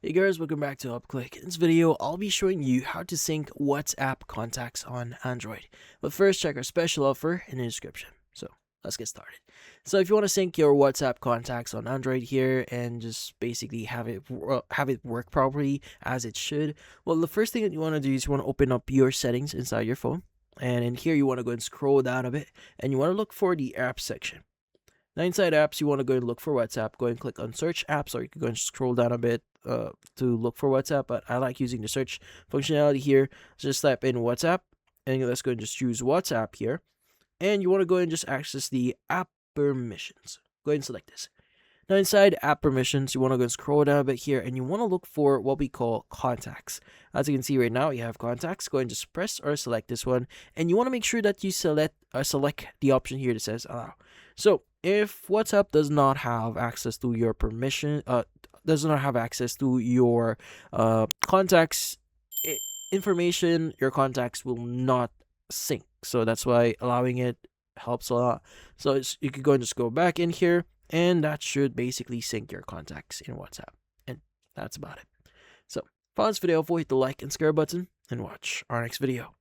Hey guys, welcome back to UpClick. In this video, I'll be showing you how to sync WhatsApp contacts on Android. But first, check our special offer in the description. So let's get started. So if you want to sync your WhatsApp contacts on Android here and just basically have it work properly as it should, well, the first thing that you want to do is you want to open up your settings inside your phone. And in here, you want to go and scroll down a bit, and you want to look for the apps section. Now inside apps, you want to go and look for WhatsApp. Go and click on search apps, or you can go and scroll down a bit to look for WhatsApp. But I like using the search functionality here. So just type in WhatsApp, and let's go and just choose WhatsApp here. And you want to go and just access the app permissions. Go ahead and select this. Now inside app permissions, you want to go and scroll down a bit here, and you want to look for what we call contacts. As you can see right now, you have contacts. Go and just press or select this one, and you want to make sure that you select the option here that says allow. So if WhatsApp does not have access to your does not have access to your contacts information, your contacts will not sync. So that's why allowing it helps a lot. So you could go and just go back in here, and that should basically sync your contacts in WhatsApp. And that's about it. So, if you found this video helpful, hit the like and subscribe button, and watch our next video.